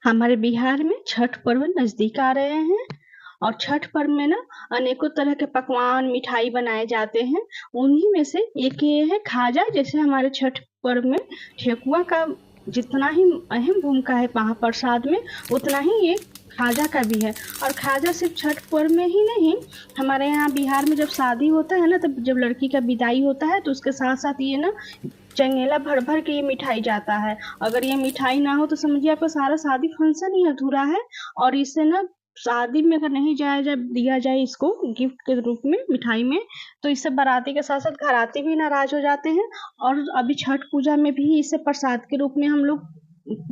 हमारे बिहार में छठ पर्व नजदीक आ रहे हैं और छठ पर्व में ना अनेकों तरह के पकवान मिठाई बनाए जाते हैं। उन्हीं में से एक ये है खाजा। जैसे हमारे छठ पर्व में ठेकुआ का जितना ही अहम भूमिका है महाप्रसाद में, उतना ही ये खाजा का भी है। और खाजा सिर्फ छठ पर्व में ही नहीं, हमारे यहाँ बिहार में जब शादी होता है ना, तब जब लड़की का विदाई होता है तो उसके साथ साथ ये ना चंगेला भर भर के ये मिठाई जाता है। अगर ये मिठाई ना हो तो समझिए आपका सारा शादी फंक्शन ही अधूरा है। और इससे ना शादी में अगर नहीं जाया जाए, दिया जाए इसको गिफ्ट के रूप में मिठाई में, तो इससे बाराती के साथ साथ घराती भी नाराज हो जाते हैं। और अभी छठ पूजा में भी इसे प्रसाद के रूप में हम लोग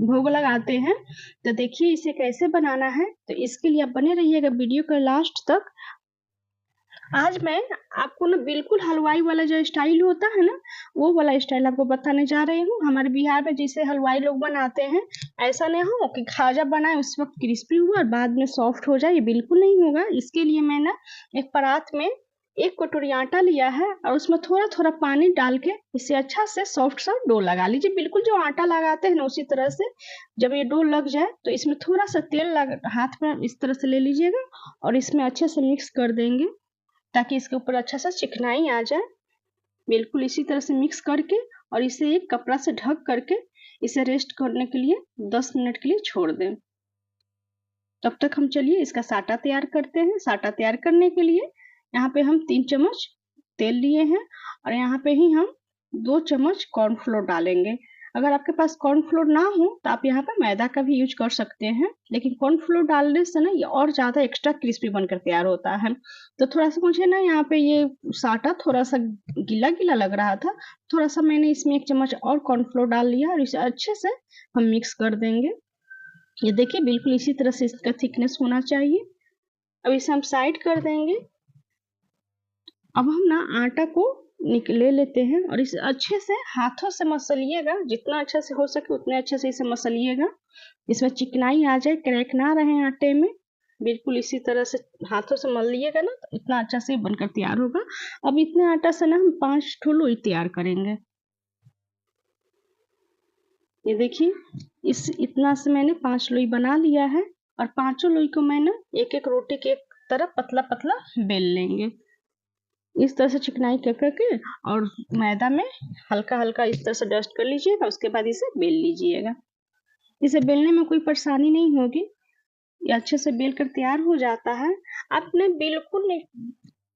भोग लगाते हैं। तो देखिए इसे कैसे बनाना है, तो इसके लिए आप बने रहिएगा वीडियो का लास्ट तक। आज मैं आपको ना बिल्कुल हलवाई वाला जो स्टाइल होता है ना, वो वाला स्टाइल आपको बताने जा रही हूँ। हमारे बिहार में जिसे हलवाई लोग बनाते हैं, ऐसा नहीं हो कि खाजा बनाए उस वक्त क्रिस्पी हुआ और बाद में सॉफ्ट हो जाए, ये बिल्कुल नहीं होगा। इसके लिए मैं ना एक परात में 1 कटोरी आटा लिया है और उसमें थोड़ा थोड़ा पानी डाल के इसे अच्छा से सॉफ्ट सा डो लगा लीजिए। बिल्कुल जो आटा लगाते हैं ना उसी तरह से। जब ये डो लग जाए तो इसमें थोड़ा सा तेल हाथ में इस तरह से ले लीजिएगा और इसमें अच्छे से मिक्स कर देंगे ताकि इसके ऊपर अच्छा सा चिकनाई आ जाए। बिल्कुल इसी तरह से मिक्स करके और इसे एक कपड़ा से ढक करके इसे रेस्ट करने के लिए 10 मिनट के लिए छोड़ दें। तब तक हम चलिए इसका साटा तैयार करते हैं। साटा तैयार करने के लिए यहाँ पे हम 3 चम्मच तेल लिए हैं और यहाँ पे ही हम 2 चम्मच कॉर्नफ्लोर डालेंगे। अगर आपके पास कॉर्नफ्लोर ना हो तो आप यहाँ पे मैदा का भी यूज कर सकते हैं, लेकिन कॉर्नफ्लोर डालने से ना ये और ज़्यादा एक्स्ट्रा क्रिस्पी बनकर तैयार होता है। तो थोड़ा सा मुझे ना यहाँ पे ये साटा थोड़ा सा गीला गीला लग रहा था, थोड़ा सा मैंने इसमें 1 चम्मच और कॉर्नफ्लोर डाल लिया और इसे अच्छे से हम मिक्स कर देंगे। ये देखिए बिल्कुल इसी तरह से इसका थिकनेस होना चाहिए। अब इसे हम साइड कर देंगे। अब हम ना आटा को ले लेते हैं और इसे अच्छे से हाथों से मसलिएगा, जितना अच्छे से हो सके उतने अच्छे से इसे मसलिएगा। इसमें चिकनाई आ जाए, क्रैक ना रहे आटे में। बिल्कुल इसी तरह से हाथों से मल लिएगा ना तो इतना अच्छा से बनकर तैयार होगा। अब इतने आटा से ना हम 5 ठो लोई तैयार करेंगे। ये देखिए इस इतना से मैंने 5 लोई बना लिया है और पांचों लोई को मैं ना एक एक रोटी के एक तरफ पतला पतला बेल लेंगे। इस तरह से चिकनाई कर करके और मैदा में हल्का हल्का इस तरह से डस्ट कर लीजिएगा। उसके बाद इसे बेल लीजिएगा। इसे बेलने में कोई परेशानी नहीं होगी, ये अच्छे से बेल कर तैयार हो जाता है। आपने बिल्कुल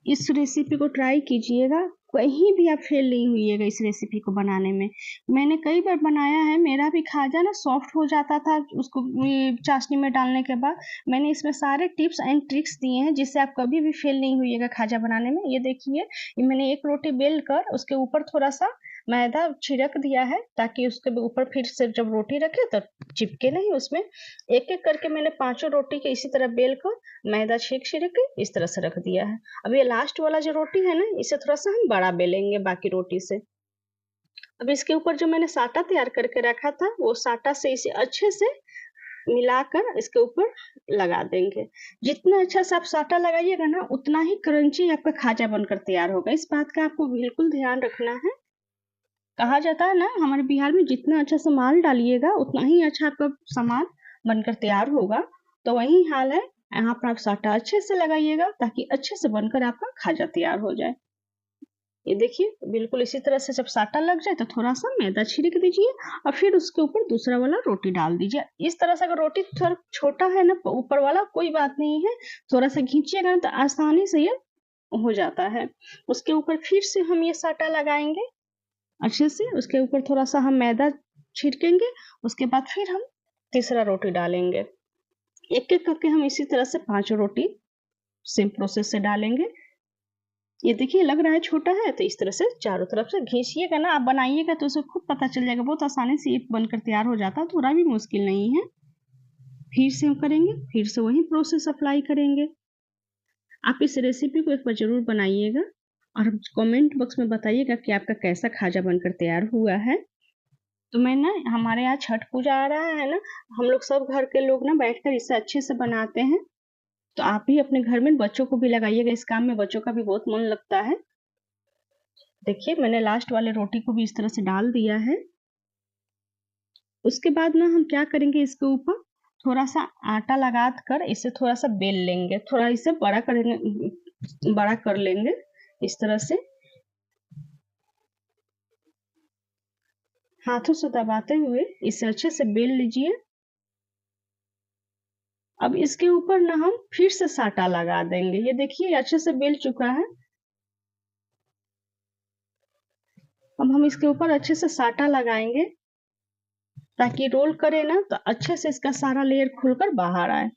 इस रेसिपी को ट्राई कीजिएगा, कहीं भी आप फेल नहीं हुईएगा इस रेसिपी को बनाने में। मैंने कई बार बनाया है, मेरा भी खाजा ना सॉफ्ट हो जाता था उसको चाशनी में डालने के बाद। मैंने इसमें सारे टिप्स एंड ट्रिक्स दिए हैं जिससे आप कभी भी फेल नहीं हुईएगा खाजा बनाने में। ये देखिए ये मैंने एक रोटी बेल कर उसके ऊपर थोड़ा सा मैदा छिड़क दिया है ताकि उसके ऊपर फिर से जब रोटी रखे तो चिपके नहीं उसमें। एक एक करके मैंने पांचों रोटी के इसी तरह बेल कर मैदा छिड़क छिड़क के इस तरह से रख दिया है। अब ये लास्ट वाला जो रोटी है ना, इसे थोड़ा सा हम बड़ा बेलेंगे बाकी रोटी से। अब इसके ऊपर जो मैंने साटा तैयार करके रखा था, वो साटा से इसे अच्छे से मिलाकर इसके ऊपर लगा देंगे। जितना अच्छा से आप साटा लगाइएगा ना, उतना ही क्रंची आपका खाजा बनकर तैयार होगा। इस बात का आपको बिल्कुल ध्यान रखना है। कहा जाता है ना हमारे बिहार में, जितना अच्छा सामान डालिएगा उतना ही अच्छा आपका सामान बनकर तैयार होगा। तो वही हाल है, यहाँ पर आप साटा अच्छे से लगाइएगा ताकि अच्छे से बनकर आपका खाजा तैयार हो जाए। ये देखिए बिल्कुल इसी तरह से जब साटा लग जाए तो थोड़ा सा मैदा छिड़क दीजिए और फिर उसके ऊपर दूसरा वाला रोटी डाल दीजिए। इस तरह से अगर रोटी थोड़ा छोटा है ना ऊपर वाला, कोई बात नहीं है, थोड़ा सा खींचिएगा तो आसानी से ये हो जाता है। उसके ऊपर फिर से हम ये साटा लगाएंगे अच्छे से। उसके ऊपर थोड़ा सा हम मैदा छिड़केंगे। उसके बाद फिर हम तीसरा रोटी डालेंगे। एक एक करके हम इसी तरह से 5 रोटी सेम प्रोसेस से डालेंगे। ये देखिए लग रहा है छोटा है, तो इस तरह से चारों तरफ से घिसिएगा ना, आप बनाइएगा तो उसे खुद पता चल जाएगा। बहुत आसानी से ये बनकर तैयार हो जाता है, थोड़ा भी मुश्किल नहीं है। फिर से हम करेंगे, फिर से वही प्रोसेस अप्लाई करेंगे। आप इस रेसिपी को एक बार जरूर बनाइएगा और कमेंट बॉक्स में बताइएगा कि आपका कैसा खाजा बनकर तैयार हुआ है। तो मैं ना, हमारे यहाँ छठ पूजा आ रहा है ना, हम लोग सब घर के लोग ना बैठकर इसे अच्छे से बनाते हैं। तो आप भी अपने घर में बच्चों को भी लगाइएगा इस काम में, बच्चों का भी बहुत मन लगता है। देखिए मैंने लास्ट वाले रोटी को भी इस तरह से डाल दिया है। उसके बाद ना हम क्या करेंगे, इसके ऊपर थोड़ा सा आटा लगा कर इसे थोड़ा सा बेल लेंगे, थोड़ा इसे बड़ा कर लेंगे इस तरह से, हाथों से दबाते हुए इसे अच्छे से बेल लीजिए। अब इसके ऊपर ना हम फिर से साटा लगा देंगे। ये देखिए अच्छे से बेल चुका है। अब हम इसके ऊपर अच्छे से साटा लगाएंगे ताकि रोल करे ना तो अच्छे से इसका सारा लेयर खुलकर बाहर आए।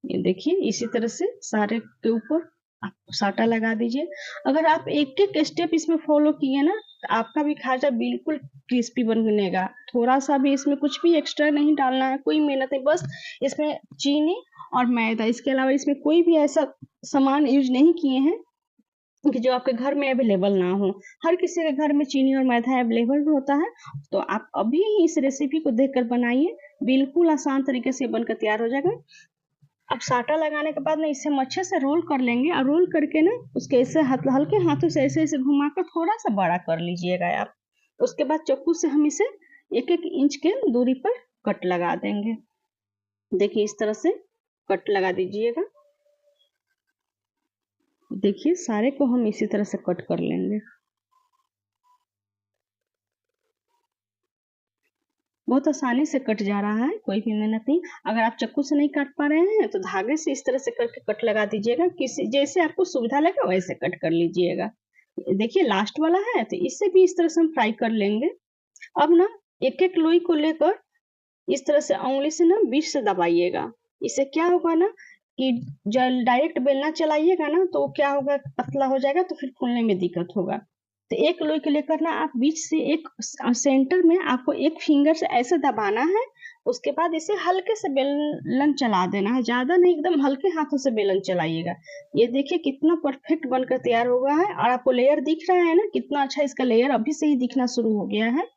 ये देखिए इसी तरह से सारे के ऊपर आप साटा लगा दीजिए। अगर आप एक एक स्टेप इसमें फॉलो किए ना तो आपका भी खाजा बिल्कुल क्रिस्पी बनेगा। थोड़ा सा भी इसमें कुछ भी एक्स्ट्रा नहीं डालना है, कोई मेहनत नहीं, बस इसमें चीनी और मैदा, इसके अलावा इसमें कोई भी ऐसा सामान यूज नहीं किए हैं कि जो आपके घर में अवेलेबल ना हो। हर किसी के घर में चीनी और मैदा अवेलेबल होता है। तो आप अभी ही इस रेसिपी को देखकर बनाइए, बिल्कुल आसान तरीके से बनकर तैयार हो जाएगा। अब साटा लगाने के बाद ना इसे हम अच्छे से रोल कर लेंगे और रोल करके ना उसके ऐसे हल्के हाथों से ऐसे ऐसे घुमाकर थोड़ा सा बड़ा कर लीजिएगा आप। उसके बाद चाकू से हम इसे 1-1 इंच के दूरी पर कट लगा देंगे। देखिए इस तरह से कट लगा दीजिएगा। देखिए सारे को हम इसी तरह से कट कर लेंगे। बहुत आसानी से कट जा रहा है, कोई भी मेहनत नहीं। अगर आप चाकू से नहीं काट पा रहे हैं तो धागे से इस तरह से करके कट लगा दीजिएगा। किसी जैसे आपको सुविधा लगे वैसे कट कर लीजिएगा। देखिए लास्ट वाला है तो इससे भी इस तरह से हम फ्राई कर लेंगे। अब ना एक एक लोई को लेकर इस तरह से उंगली से ना बीच से दबाइएगा। इससे क्या होगा ना कि जब डायरेक्ट बेलना चलाइएगा ना तो क्या होगा, पतला हो जाएगा तो फिर फूलने में दिक्कत होगा। तो एक लोई को लेकर ना आप बीच से एक सेंटर में आपको एक फिंगर से ऐसे दबाना है। उसके बाद इसे हल्के से बेलन चला देना है, ज्यादा नहीं, एकदम हल्के हाथों से बेलन चलाइएगा। ये देखिए कितना परफेक्ट बनकर तैयार हो गया है। और आपको लेयर दिख रहा है ना कितना अच्छा, इसका लेयर अभी से ही दिखना शुरू हो गया है।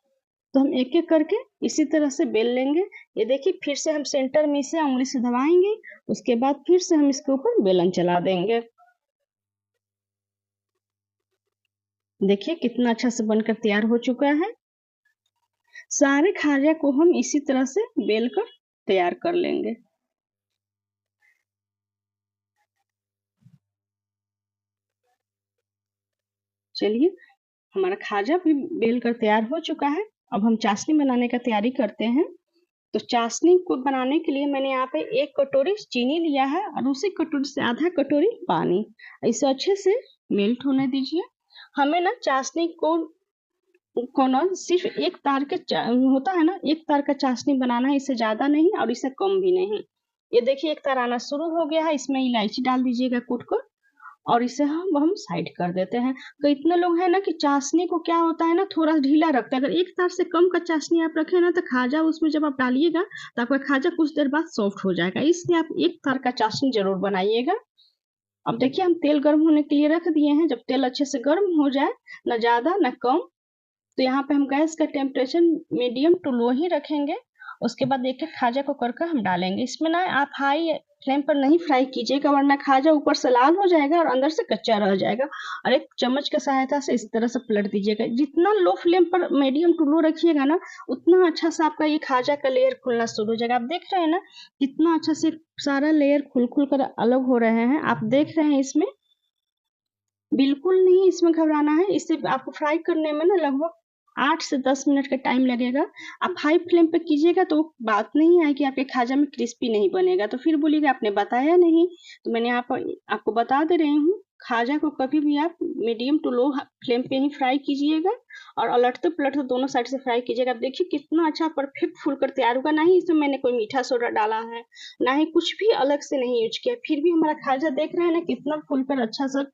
तो हम एक एक करके इसी तरह से बेल लेंगे। ये देखिए फिर से हम सेंटर में इसे उंगली से दबाएंगे। उसके बाद फिर से हम इसके ऊपर बेलन चला देंगे। देखिए कितना अच्छा से बनकर तैयार हो चुका है। सारे खाजा को हम इसी तरह से बेल कर तैयार कर लेंगे। चलिए हमारा खाजा भी बेल कर तैयार हो चुका है। अब हम चाशनी बनाने का तैयारी करते हैं। तो चाशनी को बनाने के लिए मैंने यहाँ पे 1 कटोरी चीनी लिया है और उसी कटोरी से आधा कटोरी पानी। इसे अच्छे से मेल्ट होने दीजिए। हमें ना चाशनी को ना सिर्फ एक तार के होता है ना, एक तार का चाशनी बनाना है, इससे ज्यादा नहीं और इससे कम भी नहीं। ये देखिए एक तार आना शुरू हो गया है। इसमें इलायची डाल दीजिएगा कूट कर और इसे हम साइड कर देते हैं। तो इतने लोग हैं ना कि चाशनी को क्या होता है ना थोड़ा ढीला रखते हैं। अगर एक तार से कम का चाशनी आप रखें ना तो खाजा उसमें जब आप डालिएगा तो आपका खाजा कुछ देर बाद सॉफ्ट हो जाएगा। इसलिए आप एक तार का चाशनी जरूर बनाइएगा। अब देखिए हम तेल गर्म होने के लिए रख दिए हैं। जब तेल अच्छे से गर्म हो जाए, ना ज्यादा ना कम, तो यहाँ पे हम गैस का टेम्परेचर मीडियम टू लो ही रखेंगे। उसके बाद एक एक खाजा को कर हम डालेंगे। इसमें ना आप हाई फ्लेम पर नहीं फ्राई कीजिएगा वरना खाजा ऊपर से लाल हो जाएगा और अंदर से कच्चा रह जाएगा। और एक चम्मच की सहायता से इस तरह से पलट दीजिएगा। जितना लो फ्लेम पर मीडियम टू लो रखिएगा ना उतना अच्छा से आपका ये खाजा का लेयर खुलना शुरू हो जाएगा। आप देख रहे हैं ना कितना अच्छा से सारा लेयर खुल खुल कर अलग हो रहे हैं। आप देख रहे हैं इसमें बिल्कुल नहीं इसमें घबराना है। इसे आपको फ्राई करने में ना लगभग 8 से 10 मिनट का टाइम लगेगा। आप हाई फ्लेम पे कीजिएगा तो बात नहीं है कि आपके खाजा में क्रिस्पी नहीं बनेगा तो फिर बोलिएगा आपने बताया नहीं। तो मैंने आपको बता दे रही हूँ, खाजा को कभी भी आप मीडियम टू लो फ्लेम पे ही फ्राई कीजिएगा और अलटते पलटते दोनों साइड से फ्राई कीजिएगा। आप देखिए कितना अच्छा परफेक्ट फूल कर तैयार होगा। ना ही इसमें मैंने कोई मीठा सोडा डाला है, ना ही कुछ भी अलग से नहीं यूज किया, फिर भी हमारा खाजा देख रहे हैं ना कितना फूल कर अच्छा सा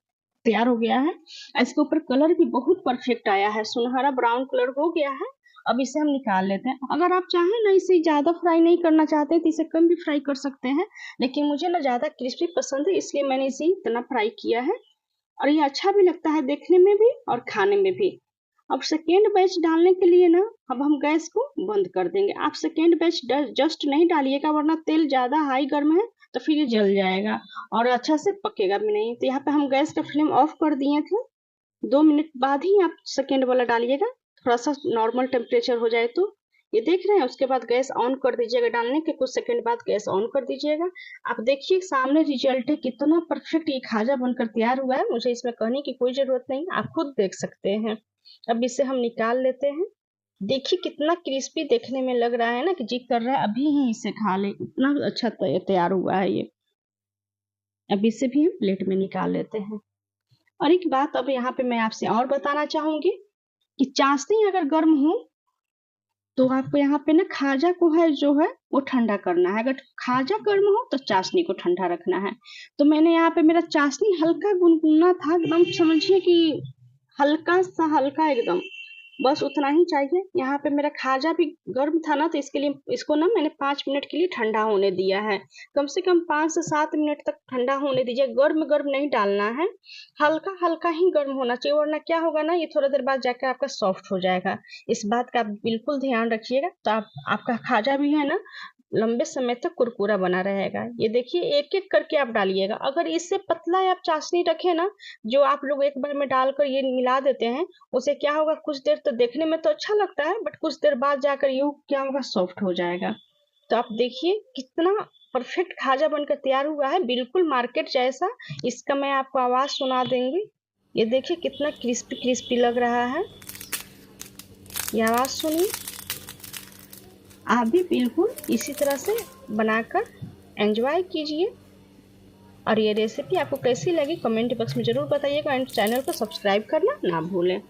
तैयार हो गया है। इसके ऊपर कलर भी बहुत परफेक्ट आया है, सुनहरा ब्राउन कलर हो गया है। अब इसे हम निकाल लेते हैं। अगर आप चाहें ना इसे ज्यादा फ्राई नहीं करना चाहते तो इसे कम भी फ्राई कर सकते हैं, लेकिन मुझे ना ज्यादा क्रिस्पी पसंद है इसलिए मैंने इसे इतना फ्राई किया है। और ये अच्छा भी लगता है देखने में भी और खाने में भी। अब सेकेंड बैच डालने के लिए ना अब हम गैस को बंद कर देंगे। आप सेकेंड बैच जस्ट नहीं डालिएगा वरना तेल ज्यादा हाई गर्म है तो फिर ये जल जाएगा और अच्छा से पकेगा भी नहीं। तो यहाँ पे हम गैस का फ्लेम ऑफ कर दिए थे। 2 मिनट बाद ही आप सेकेंड वाला डालिएगा, थोड़ा सा नॉर्मल टेम्परेचर हो जाए तो। ये देख रहे हैं। उसके बाद गैस ऑन कर दीजिएगा, डालने के कुछ सेकंड बाद गैस ऑन कर दीजिएगा। आप देखिए सामने रिजल्ट है, कितना परफेक्ट ये खाजा बनकर तैयार हुआ है। मुझे इसमें कहने की कोई जरूरत नहीं, आप खुद देख सकते हैं। अब इसे हम निकाल लेते हैं। देखिए कितना क्रिस्पी देखने में लग रहा है ना, कि जी कर रहा है अभी ही इसे खा ले, इतना अच्छा तैयार हुआ है ये। अब इसे भी हम प्लेट में निकाल लेते हैं। और एक बात अब यहाँ पे मैं आपसे और बताना चाहूंगी कि चाशनी अगर गर्म हो तो आपको यहाँ पे ना खाजा को है जो है वो ठंडा करना है। अगर खाजा गर्म हो तो चाशनी को ठंडा रखना है। तो मैंने यहाँ पे मेरा चाशनी हल्का गुनगुना था, एकदम समझिए कि हल्का एकदम, बस उतना ही चाहिए। यहाँ पे मेरा खाजा भी गर्म था ना, तो इसके लिए इसको ना मैंने 5 मिनट के लिए ठंडा होने दिया है। कम से कम 5 से 7 मिनट तक ठंडा होने दीजिए। गर्म गर्म नहीं डालना है, हल्का हल्का ही गर्म होना चाहिए, वरना क्या होगा ना, ये थोड़ा देर बाद जाकर आपका सॉफ्ट हो जाएगा। इस बात का आप बिल्कुल ध्यान रखिएगा। तो आपका खाजा भी है ना लंबे समय तक कुरकुरा बना रहेगा। ये देखिए एक एक करके आप डालिएगा। अगर इससे पतला आप चाशनी रखे ना, जो आप लोग एक बार में डालकर ये मिला देते हैं, उसे क्या होगा, कुछ देर तो देखने में तो अच्छा लगता है, बट कुछ देर बाद जाकर ये क्या होगा, सॉफ्ट हो जाएगा। तो आप देखिए कितना परफेक्ट खाजा बनकर तैयार हुआ है, बिल्कुल मार्केट जैसा। इसका मैं आपको आवाज सुना देंगी। ये देखिए कितना क्रिस्पी क्रिस्पी लग रहा है, ये आवाज सुनिए। आप भी बिल्कुल इसी तरह से बनाकर एंजॉय कीजिए। और ये रेसिपी आपको कैसी लगी कमेंट बॉक्स में जरूर बताइएगा, एंड चैनल को सब्सक्राइब करना ना भूलें।